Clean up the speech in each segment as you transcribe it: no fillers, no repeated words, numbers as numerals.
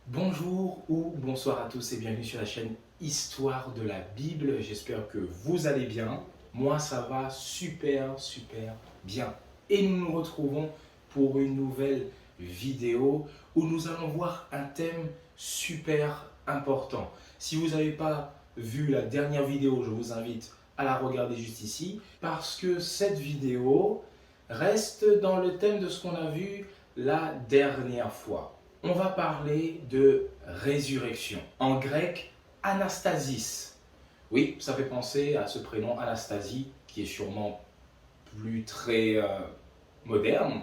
Bonjour ou bonsoir à tous et bienvenue sur la chaîne Histoire de la Bible. J'espère que vous allez bien. Moi, ça va super bien. Et nous nous retrouvons pour une nouvelle vidéo où nous allons voir un thème super important. Si vous n'avez pas vu la dernière vidéo, je vous invite à la regarder juste ici parce que cette vidéo reste dans le thème de ce qu'on a vu la dernière fois. On va parler de résurrection. En grec, anastasis. Oui, ça fait penser à ce prénom Anastasie, qui est sûrement plus très moderne.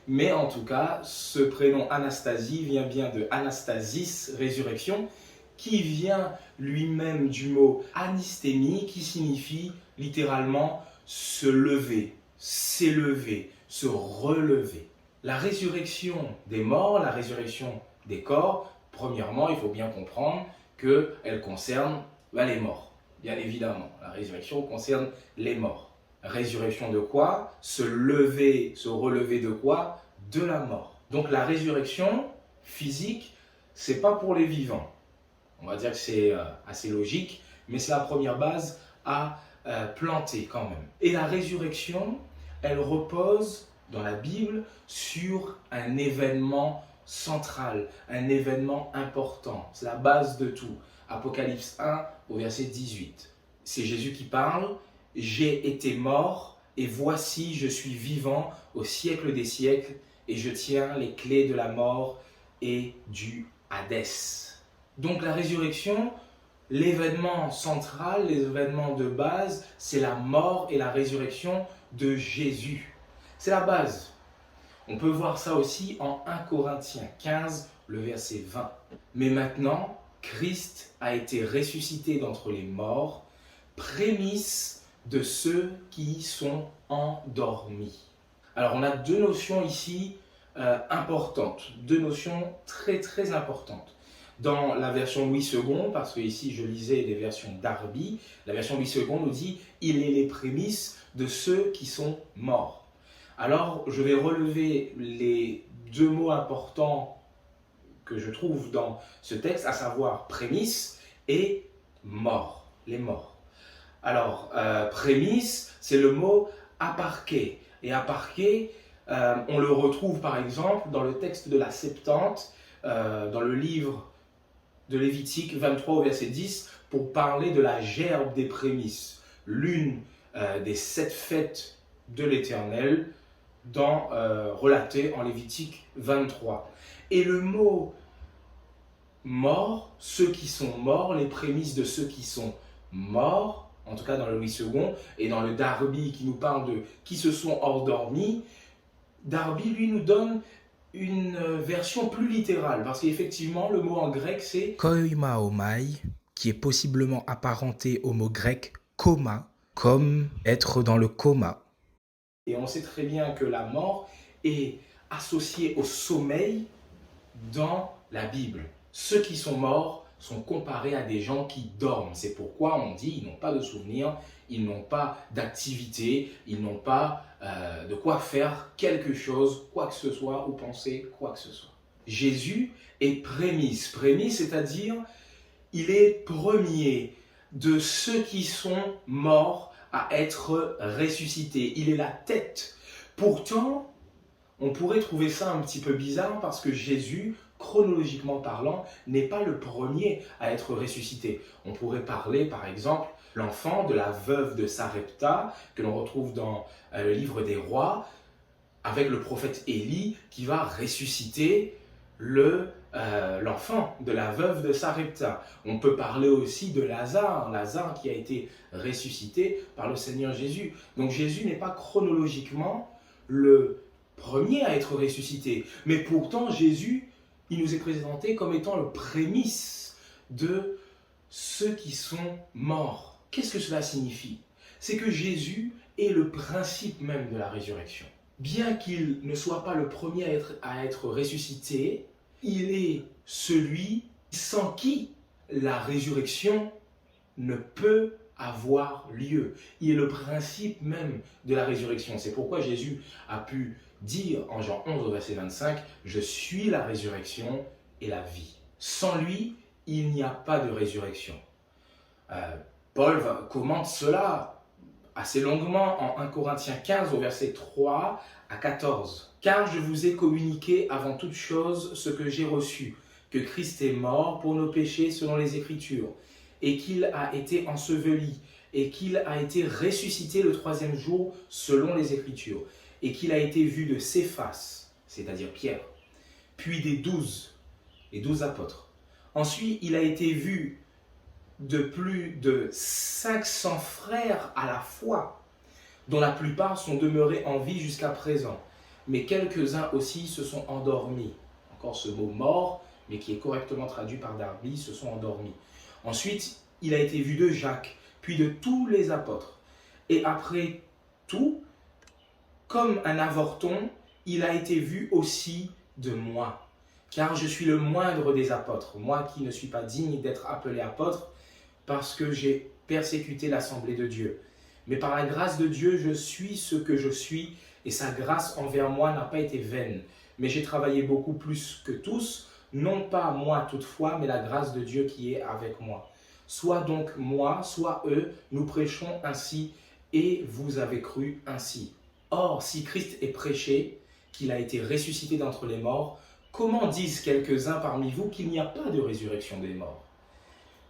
Mais en tout cas, ce prénom Anastasie vient bien de Anastasis, résurrection, qui vient lui-même du mot anistémie, qui signifie littéralement se lever, s'élever, se relever. La résurrection des morts, la résurrection des corps, premièrement, il faut bien comprendre qu'elle concerne les morts. Bien évidemment, la résurrection concerne les morts. Résurrection de quoi? Se lever, se relever de quoi? De la mort. Donc la résurrection physique, c'est pas pour les vivants. On va dire que c'est assez logique, mais c'est la première base à planter quand même. Et la résurrection, elle repose dans la Bible sur un événement central, un événement important. C'est la base de tout. Apocalypse 1 au verset 18. C'est Jésus qui parle. J'ai été mort et voici je suis vivant au siècle des siècles et je tiens les clés de la mort et du Hadès. Donc la résurrection, l'événement central, l'événement de base, c'est la mort et la résurrection de Jésus. C'est la base. On peut voir ça aussi en 1 Corinthiens 15, le verset 20. Mais maintenant, Christ a été ressuscité d'entre les morts, prémisse de ceux qui sont endormis. Alors on a deux notions ici importantes, deux notions très importantes. Dans la version Louis II, parce que ici je lisais des versions Darby, la version Louis II nous dit « Il est les prémices de ceux qui sont morts ». Alors je vais relever les deux mots importants que je trouve dans ce texte, à savoir prémisse et mort, les morts. Alors, prémisse, c'est le mot aparché. Et aparché, on le retrouve par exemple dans le texte de la Septante, dans le livre de Lévitique 23 au verset 10, pour parler de la gerbe des prémices, l'une des 7 fêtes de l'Éternel, relatée en Lévitique 23. Et le mot mort, ceux qui sont morts, les prémices de ceux qui sont morts, en tout cas dans le Louis II, et dans le Darby qui nous parle de qui se sont endormis, Darby lui nous donne une version plus littérale, parce qu'effectivement le mot en grec c'est koimaomai, qui est possiblement apparenté au mot grec coma, comme être dans le coma. Et on sait très bien que la mort est associée au sommeil dans la Bible. Ceux qui sont morts sont comparés à des gens qui dorment. C'est pourquoi on dit qu'ils n'ont pas de souvenirs, ils n'ont pas d'activité, ils n'ont pas de quoi faire quelque chose, quoi que ce soit, ou penser quoi que ce soit. Jésus est prémisse. Prémisse, c'est-à-dire, il est premier de ceux qui sont morts à être ressuscités. Il est la tête. Pourtant, on pourrait trouver ça un petit peu bizarre parce que Jésus, chronologiquement parlant, n'est pas le premier à être ressuscité. On pourrait parler, par exemple, l'enfant de la veuve de Sarepta, que l'on retrouve dans le livre des rois, avec le prophète Élie, qui va ressusciter l'enfant de la veuve de Sarepta. On peut parler aussi de Lazare, Lazare qui a été ressuscité par le Seigneur Jésus. Donc Jésus n'est pas chronologiquement le premier à être ressuscité. Mais pourtant, Jésus, il nous est présenté comme étant le prémisse de ceux qui sont morts. Qu'est-ce que cela signifie? C'est que Jésus est le principe même de la résurrection. Bien qu'il ne soit pas le premier à être ressuscité, il est celui sans qui la résurrection ne peut avoir lieu. Il est le principe même de la résurrection. C'est pourquoi Jésus a pu dire en Jean 11 au verset 25, « Je suis la résurrection et la vie ». Sans lui, il n'y a pas de résurrection. Paul commente cela assez longuement en 1 Corinthiens 15 au verset 3 à 14. « Car je vous ai communiqué avant toute chose ce que j'ai reçu, que Christ est mort pour nos péchés selon les Écritures, et qu'il a été enseveli, et qu'il a été ressuscité le troisième jour selon les Écritures, et qu'il a été vu de Céphas, c'est-à-dire Pierre, puis des 12, les 12 apôtres. Ensuite, il a été vu de plus de 500 frères à la fois, dont la plupart sont demeurés en vie jusqu'à présent, mais quelques-uns aussi se sont endormis. » Encore ce mot « mort », mais qui est correctement traduit par Darby, se sont endormis. Ensuite, il a été vu de Jacques, puis de tous les apôtres. Et après tout, comme un avorton, il a été vu aussi de moi, car je suis le moindre des apôtres, moi qui ne suis pas digne d'être appelé apôtre, parce que j'ai persécuté l'assemblée de Dieu. Mais par la grâce de Dieu, je suis ce que je suis, et sa grâce envers moi n'a pas été vaine. Mais j'ai travaillé beaucoup plus que tous, non pas moi toutefois, mais la grâce de Dieu qui est avec moi. Soit donc moi, soit eux, nous prêchons ainsi, et vous avez cru ainsi. Or, si Christ est prêché, qu'il a été ressuscité d'entre les morts, comment disent quelques-uns parmi vous qu'il n'y a pas de résurrection des morts?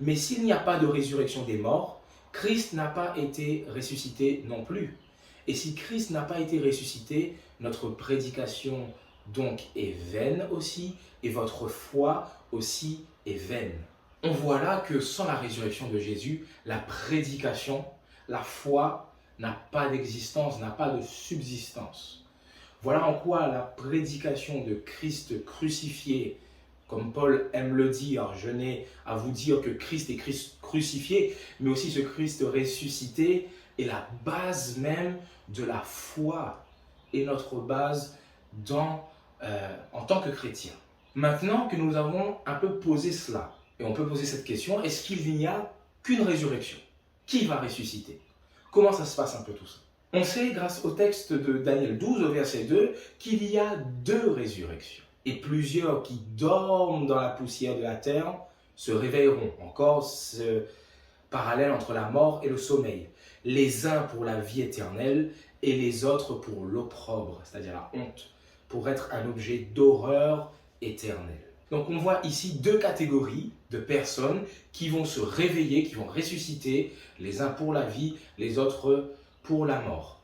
Mais s'il n'y a pas de résurrection des morts, Christ n'a pas été ressuscité non plus. Et si Christ n'a pas été ressuscité, notre prédication donc est vaine aussi, et votre foi aussi est vaine. On voit là que sans la résurrection de Jésus, la prédication, la foi n'a pas d'existence, n'a pas de subsistance. Voilà en quoi la prédication de Christ crucifié, comme Paul aime le dire, je n'ai à vous dire que Christ est crucifié, mais aussi ce Christ ressuscité est la base même de la foi et notre base en tant que chrétien. Maintenant que nous avons un peu posé cela, et on peut poser cette question, est-ce qu'il n'y a qu'une résurrection? Qui va ressusciter? Comment ça se passe un peu tout ça? On sait, grâce au texte de Daniel 12, au verset 2, qu'il y a deux résurrections. Et plusieurs qui dorment dans la poussière de la terre se réveilleront. Encore ce parallèle entre la mort et le sommeil. Les uns pour la vie éternelle et les autres pour l'opprobre, c'est-à-dire la honte, pour être un objet d'horreur éternelle. Donc on voit ici deux catégories de personnes qui vont se réveiller, qui vont ressusciter, les uns pour la vie, les autres pour la mort.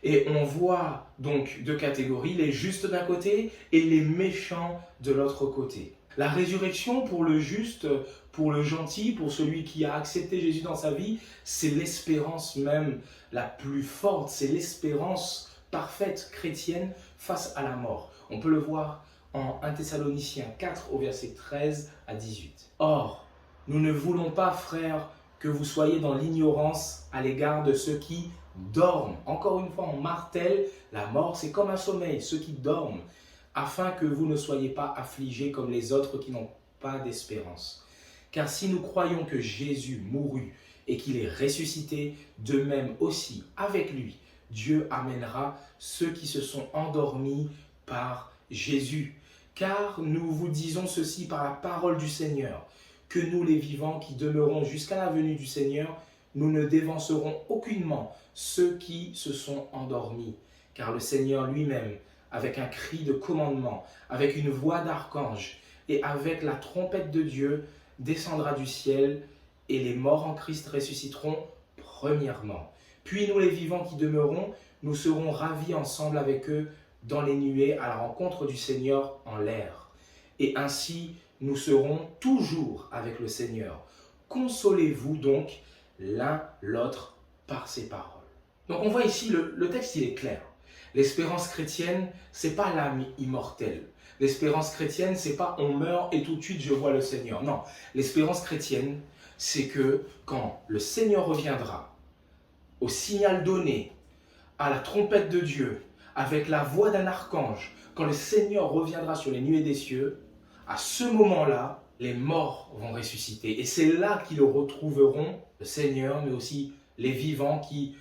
Et on voit donc deux catégories, les justes d'un côté et les méchants de l'autre côté. La résurrection pour le juste, pour le gentil, pour celui qui a accepté Jésus dans sa vie, c'est l'espérance même la plus forte, c'est l'espérance parfaite chrétienne face à la mort. On peut le voir en 1 Thessaloniciens 4 au verset 13 à 18. Or, nous ne voulons pas, frères, que vous soyez dans l'ignorance à l'égard de ceux qui dorment. Encore une fois, on martèle, la mort c'est comme un sommeil, ceux qui dorment, afin que vous ne soyez pas affligés comme les autres qui n'ont pas d'espérance. Car si nous croyons que Jésus mourut et qu'il est ressuscité, de même aussi avec lui, Dieu amènera ceux qui se sont endormis par Jésus. Car nous vous disons ceci par la parole du Seigneur, que nous les vivants qui demeurons jusqu'à la venue du Seigneur, nous ne dévancerons aucunement ceux qui se sont endormis. Car le Seigneur lui-même, avec un cri de commandement, avec une voix d'archange et avec la trompette de Dieu, descendra du ciel et les morts en Christ ressusciteront premièrement. Puis nous les vivants qui demeurons, nous serons ravis ensemble avec eux dans les nuées à la rencontre du Seigneur en l'air. Et ainsi, nous serons toujours avec le Seigneur. Consolez-vous donc l'un l'autre par ces paroles. Donc on voit ici, le texte il est clair. L'espérance chrétienne, c'est pas l'âme immortelle. L'espérance chrétienne, c'est pas on meurt et tout de suite je vois le Seigneur. Non, l'espérance chrétienne, c'est que quand le Seigneur reviendra, au signal donné, à la trompette de Dieu, avec la voix d'un archange, quand le Seigneur reviendra sur les nuées des cieux, à ce moment-là, les morts vont ressusciter. Et c'est là qu'ils retrouveront le Seigneur, mais aussi les vivants qui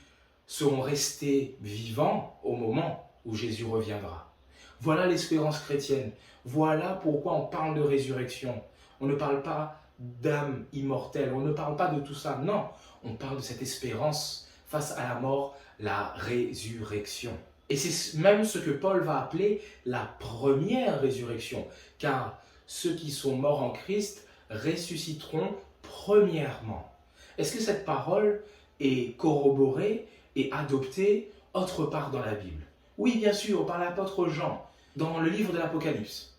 seront restés vivants au moment où Jésus reviendra. Voilà l'espérance chrétienne. Voilà pourquoi on parle de résurrection. On ne parle pas d'âme immortelle, on ne parle pas de tout ça. Non, on parle de cette espérance face à la mort, la résurrection. Et c'est même ce que Paul va appeler la première résurrection, car ceux qui sont morts en Christ ressusciteront premièrement. Est-ce que cette parole est corroborée et adoptée autre part dans la Bible? Oui, bien sûr, par l'apôtre Jean, dans le livre de l'Apocalypse,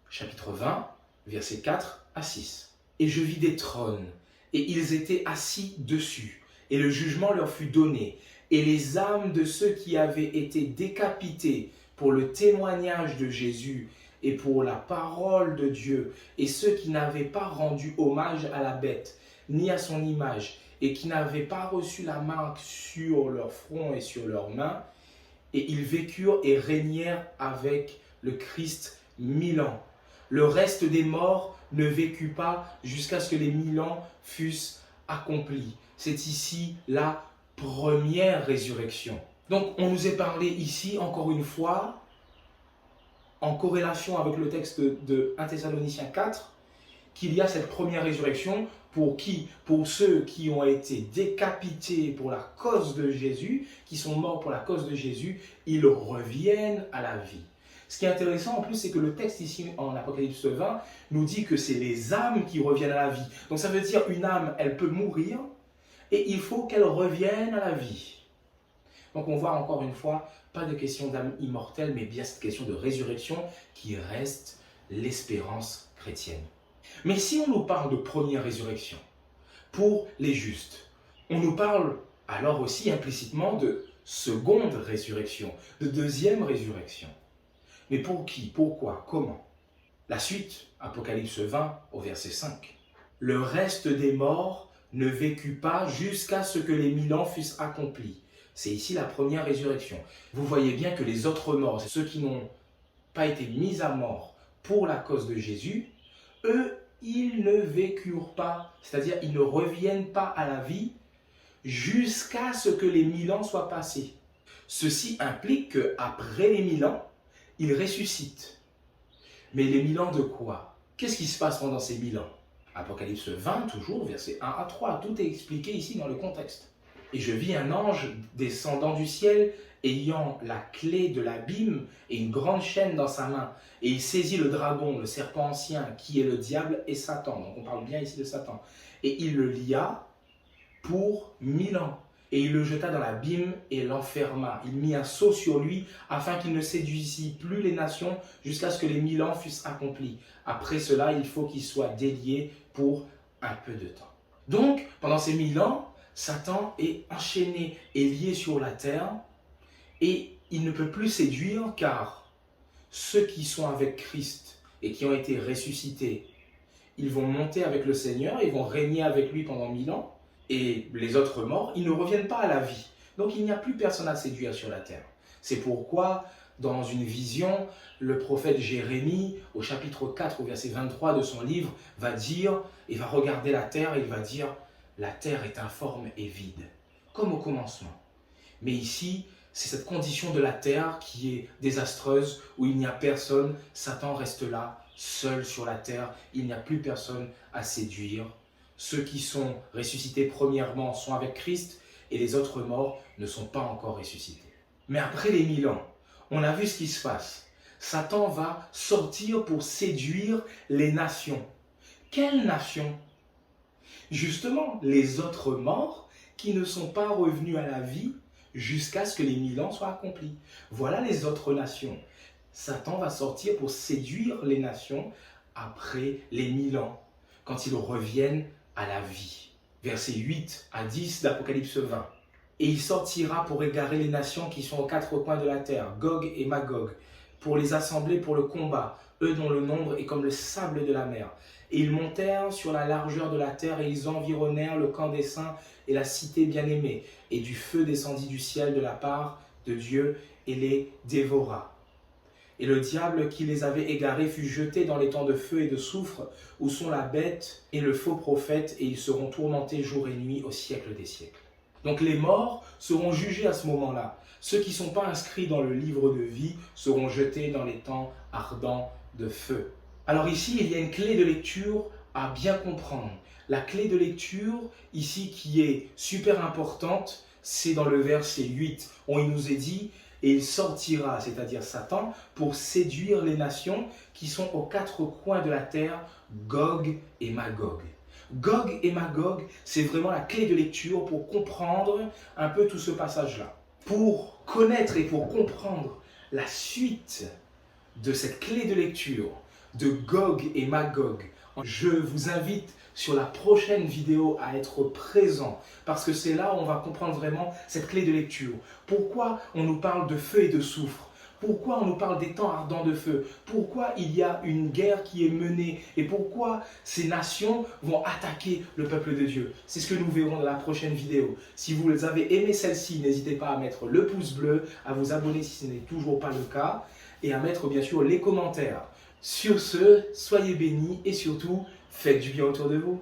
chapitre 20, versets 4 à 6. « Et je vis des trônes, et ils étaient assis dessus, et le jugement leur fut donné, et les âmes de ceux qui avaient été décapités pour le témoignage de Jésus et pour la parole de Dieu, et ceux qui n'avaient pas rendu hommage à la bête, ni à son image, et qui n'avaient pas reçu la marque sur leur front et sur leurs mains, et ils vécurent et régnèrent avec le Christ 1000 ans. Le reste des morts ne vécut pas jusqu'à ce que les 1000 ans fussent accomplis. » C'est ici la première résurrection. Donc on nous est parlé ici, encore une fois, en corrélation avec le texte de 1 Thessaloniciens 4, qu'il y a cette première résurrection pour qui? Pour ceux qui ont été décapités pour la cause de Jésus, qui sont morts pour la cause de Jésus, ils reviennent à la vie. Ce qui est intéressant en plus, c'est que le texte ici en Apocalypse 20 nous dit que c'est les âmes qui reviennent à la vie. Donc ça veut dire une âme, elle peut mourir et il faut qu'elle revienne à la vie. Donc on voit encore une fois, pas de question d'âme immortelle, mais bien cette question de résurrection qui reste l'espérance chrétienne. Mais si on nous parle de première résurrection pour les justes, on nous parle alors aussi implicitement de seconde résurrection, de deuxième résurrection. Mais pour qui? Pourquoi? Comment? La suite, Apocalypse 20 au verset 5. « Le reste des morts ne vécut pas jusqu'à ce que les 1000 ans fussent accomplis. » C'est ici la première résurrection. Vous voyez bien que les autres morts, ceux qui n'ont pas été mis à mort pour la cause de Jésus, eux, ils ne vécurent pas, c'est-à-dire ils ne reviennent pas à la vie jusqu'à ce que les 1000 ans soient passés. Ceci implique qu'après les 1000 ans, ils ressuscitent. Mais les 1000 ans de quoi? Qu'est-ce qui se passe pendant ces 1000 ans? Apocalypse 20, toujours, versets 1 à 3, tout est expliqué ici dans le contexte. « Et je vis un ange descendant du ciel, ayant la clé de l'abîme et une grande chaîne dans sa main. Et il saisit le dragon, le serpent ancien, qui est le diable et Satan. » Donc on parle bien ici de Satan. « Et il le lia pour 1000 ans. Et il le jeta dans l'abîme et l'enferma. Il mit un sceau sur lui afin qu'il ne séduisît plus les nations jusqu'à ce que les 1000 ans fussent accomplis. Après cela, il faut qu'il soit délié pour un peu de temps. » Donc, pendant ces 1000 ans, Satan est enchaîné et lié sur la terre et il ne peut plus séduire car ceux qui sont avec Christ et qui ont été ressuscités, ils vont monter avec le Seigneur, ils vont régner avec lui pendant 1000 ans. Et les autres morts, ils ne reviennent pas à la vie. Donc il n'y a plus personne à séduire sur la terre. C'est pourquoi, dans une vision, le prophète Jérémie, au chapitre 4, au verset 23 de son livre, va dire, il va regarder la terre et il va dire, la terre est informe et vide, comme au commencement. Mais ici, c'est cette condition de la terre qui est désastreuse, où il n'y a personne, Satan reste là, seul sur la terre, il n'y a plus personne à séduire. Ceux qui sont ressuscités premièrement sont avec Christ et les autres morts ne sont pas encore ressuscités. Mais après les 1000 ans, on a vu ce qui se passe. Satan va sortir pour séduire les nations. Quelles nations? Justement, les autres morts qui ne sont pas revenus à la vie jusqu'à ce que les 1000 ans soient accomplis. Voilà les autres nations. Satan va sortir pour séduire les nations après les 1000 ans, quand ils reviennent à la vie. Versets 8 à 10 d'Apocalypse 20. « Et il sortira pour égarer les nations qui sont aux quatre coins de la terre, Gog et Magog, pour les assembler pour le combat, eux dont le nombre est comme le sable de la mer. Et ils montèrent sur la largeur de la terre et ils environnèrent le camp des saints et la cité bien-aimée. Et du feu descendit du ciel de la part de Dieu et les dévora. Et le diable qui les avait égarés fut jeté dans les temps de feu et de soufre, où sont la bête et le faux prophète, et ils seront tourmentés jour et nuit au siècle des siècles. » Donc les morts seront jugés à ce moment-là. Ceux qui ne sont pas inscrits dans le livre de vie seront jetés dans les temps ardents de feu. Alors ici, il y a une clé de lecture à bien comprendre. La clé de lecture, ici, qui est super importante, c'est dans le verset 8, où il nous est dit « Et il sortira, c'est-à-dire Satan, pour séduire les nations qui sont aux quatre coins de la terre, Gog et Magog. » Gog et Magog, c'est vraiment la clé de lecture pour comprendre un peu tout ce passage-là. Pour connaître et pour comprendre la suite de cette clé de lecture de Gog et Magog, je vous invite sur la prochaine vidéo à être présent parce que c'est là où on va comprendre vraiment cette clé de lecture. Pourquoi on nous parle de feu et de soufre? Pourquoi on nous parle des temps ardents de feu? Pourquoi il y a une guerre qui est menée? Et pourquoi ces nations vont attaquer le peuple de Dieu? C'est ce que nous verrons dans la prochaine vidéo. Si vous avez aimé celle-ci, n'hésitez pas à mettre le pouce bleu, à vous abonner si ce n'est toujours pas le cas, et à mettre bien sûr les commentaires. Sur ce, soyez bénis et surtout, faites du bien autour de vous.